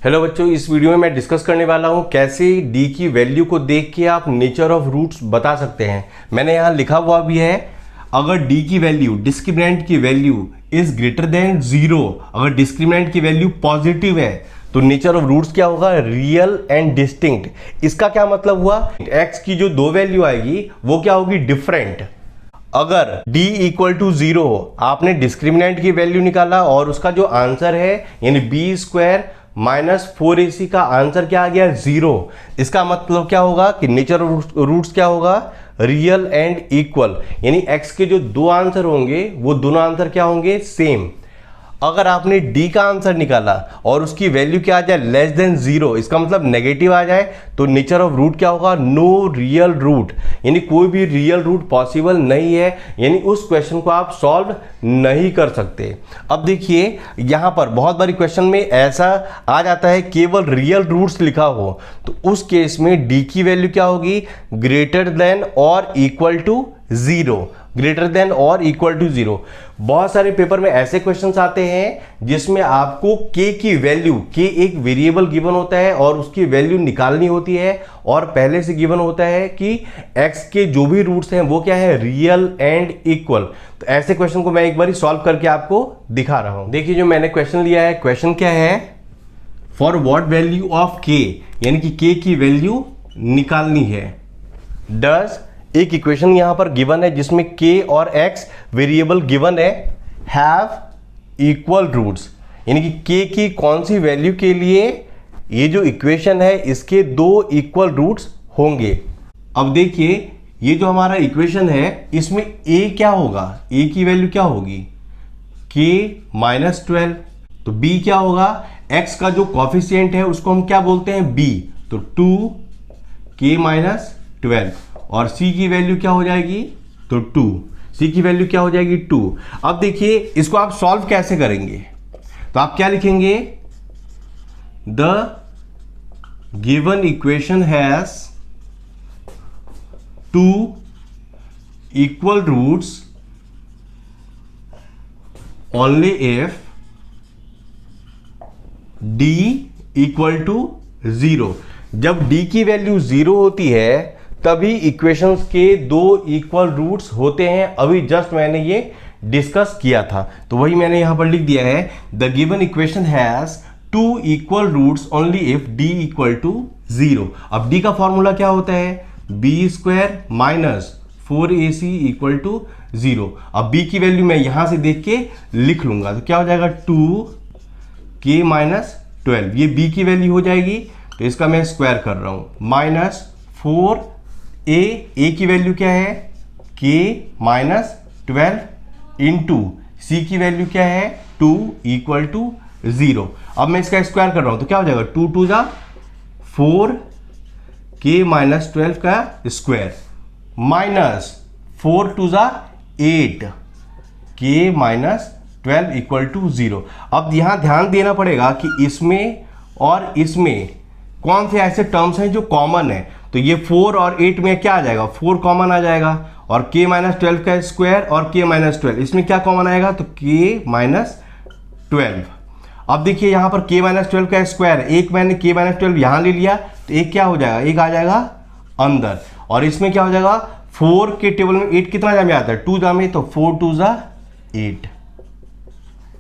Hello बच्चों, इस video में मैं डिस्कस करने वाला हूं कैसे डी की वैल्यू को देख के आप नेचर ऑफ रूट्स बता सकते हैं। मैंने यहाँ लिखा हुआ भी है, अगर डी की वैल्यू डिस्क्रिमिनेंट की वैल्यू इज ग्रेटर देन 0, अगर डिस्क्रिमिनेंट की वैल्यू पॉजिटिव है तो नेचर ऑफ रूट्स क्या होगा, रियल एंड डिस्टिंक्ट। इसका क्या मतलब हुआ, एक्स की जो दो वैल्यू आएगी वो क्या होगी, डिफरेंट। अगर d इक्वल टू 0 हो, आपने डिस्क्रिमिनेंट की वैल्यू निकाला और उसका जो आंसर है यानी बी स्क्वायर माइनस 4ac का आंसर क्या आ गया, 0। इसका मतलब क्या होगा कि नेचर ऑफ रूट्स क्या होगा, रियल एंड इक्वल, यानी x के जो दो आंसर होंगे वो दोनों आंसर क्या होंगे, सेम। अगर आपने d का आंसर निकाला और उसकी वैल्यू क्या आ जाए, लेस देन 0, इसका मतलब नेगेटिव आ जाए, तो नेचर ऑफ रूट क्या होगा, नो रियल रूट, यानी कोई भी रियल रूट पॉसिबल नहीं है, यानी उस क्वेश्चन को आप सॉल्व नहीं कर सकते। अब देखिए यहाँ पर बहुत बारी क्वेश्चन में ऐसा आ जाता है केवल रियल रूट्स लिखा हो, तो उस केस में d की वैल्यू क्या होगी, ग्रेटर देन और इक्वल टू 0, ग्रेटर देन और इक्वल टू 0। बहुत सारे पेपर में ऐसे क्वेश्चंस आते हैं जिसमें आपको k की वैल्यू, k एक वेरिएबल गिवन होता है और उसकी वैल्यू निकालनी होती है, और पहले से गिवन होता है कि x के जो भी रूट्स हैं वो क्या है, रियल एंड इक्वल। तो ऐसे क्वेश्चन को मैं एक बार सॉल्व करके आपको दिखा रहा हूं। देखिए जो मैंने क्वेश्चन लिया है, क्वेश्चन क्या है, for what value of k, यानी कि k की वैल्यू निकालनी है। डज, एक इक्वेशन यहां पर गिवन है जिसमें k और x वेरिएबल गिवन है, हैव इक्वल रूट्स, यानी कि k की कौन सी वैल्यू के लिए ये जो इक्वेशन है इसके दो इक्वल रूट्स होंगे। अब देखिए ये जो हमारा इक्वेशन है इसमें a क्या होगा, a की वैल्यू क्या होगी, k माइनस 12, तो b क्या होगा, x का जो कॉफिशिएंट है उसको हम क्या बोलते हैं, b, तो 2k माइनस 12, और c की वैल्यू क्या हो जाएगी, तो 2, c की वैल्यू क्या हो जाएगी, 2। अब देखिए इसको आप सॉल्व कैसे करेंगे, तो आप क्या लिखेंगे, the given equation has two equal roots only if d equal to 0। जब d की वैल्यू 0 होती है तभी इक्वेशंस के दो इक्वल रूट्स होते हैं। अभी जस्ट मैंने ये डिस्कस किया था, तो वही मैंने यहां पर लिख दिया है, the given equation has two equal roots only if d equal to 0। अब d का फॉर्मूला क्या होता है, b square minus 4ac equal to 0। अब b की वैल्यू मैं यहां से देख के लिख लूंगा, तो क्या हो जाएगा, 2k माइनस 12, ये b की वैल्यू हो जाएगी, तो इसका मैं स्क्वायर कर रहा हूं, माइनस 4a की वैल्यू क्या है, k माइनस 12 इंटू c की वैल्यू क्या है, 2 इक्वल टू 0। अब मैं इसका स्क्वायर कर रहा हूं तो क्या हो जाएगा, 2 2 जा 4, k माइनस 12 का स्क्वायर, माइनस 4 2 जा 8, k माइनस 12 इक्वल टू 0। अब यहां ध्यान देना पड़ेगा कि इसमें और इसमें कौन से ऐसे टर्म्स हैं जो कॉमन है, तो ये 4 और 8 में क्या आ जाएगा, 4 कॉमन आ जाएगा, और k माइनस 12 का स्क्वायर और k माइनस 12 इसमें क्या कॉमन आएगा, तो k माइनस 12। अब देखिए यहाँ पर k माइनस 12 का स्क्वायर, एक मैंने k माइनस 12 यहाँ ले लिया तो एक क्या हो जाएगा, एक आ जाएगा अंदर, और इसमें क्या हो जाएगा, 4 के टेबल में 8 कितना जा में आता है, 2 जा में, तो 4 2 जा 8।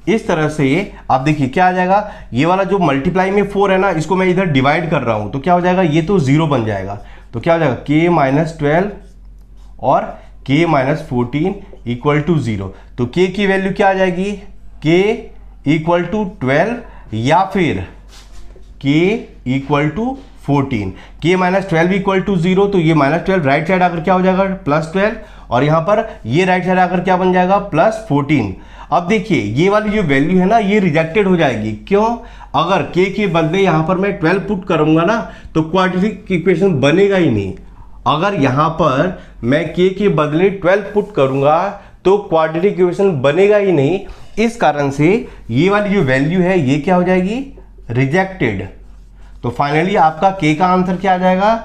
इस तरह से ये आप देखिए क्या आ जाएगा, ये वाला जो मल्टीप्लाई में 4 है ना, इसको मैं इधर डिवाइड कर रहा हूं तो क्या हो जाएगा, ये तो 0 बन जाएगा, तो क्या हो जाएगा, k माइनस 12 और k माइनस 14 इक्वल टू 0। तो k की वैल्यू क्या आ जाएगी, k इक्वल टू 12 या फिर k equal to 14। k minus 12 equal to 0, तो ये माइनस 12 राइट साइड आकर क्या हो जाएगा, प्लस 12, और यहाँ पर ये राइट साइड आकर क्या बन जाएगा, प्लस 14। अब देखिए ये वाली जो वैल्यू है ना ये रिजेक्टेड हो जाएगी, क्यों, अगर k के बदले यहाँ पर मैं 12 पुट करूंगा ना तो क्वाड्रेटिक इक्वेशन बनेगा ही नहीं। अगर यहाँ पर मैं k के बदले 12 पुट करूंगा तो क्वाड्रेटिक इक्वेशन बनेगा ही नहीं। इस कारण से ये वाली जो वैल्यू है ये क्या हो जाएगी, रिजेक्टेड। तो फाइनली आपका k का आंसर क्या आ जाएगा,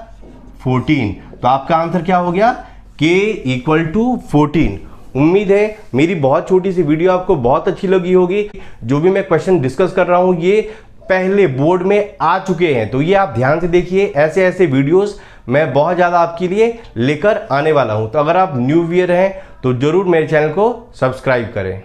14। तो आपका आंसर क्या हो गया, k इक्वल टू 14। उम्मीद है मेरी बहुत छोटी सी वीडियो आपको बहुत अच्छी लगी होगी। जो भी मैं क्वेश्चन डिस्कस कर रहा हूँ ये पहले बोर्ड में आ चुके हैं। तो ये आप ध्यान से देखिए, ऐसे ऐसे वीडियोस मैं बहुत ज़्यादा आपके लिए लेकर आने वाला हूं। तो अगर आप न्यू व्यूअर हैं तो जरूर मेरे चैनल को सब्सक्राइब करें।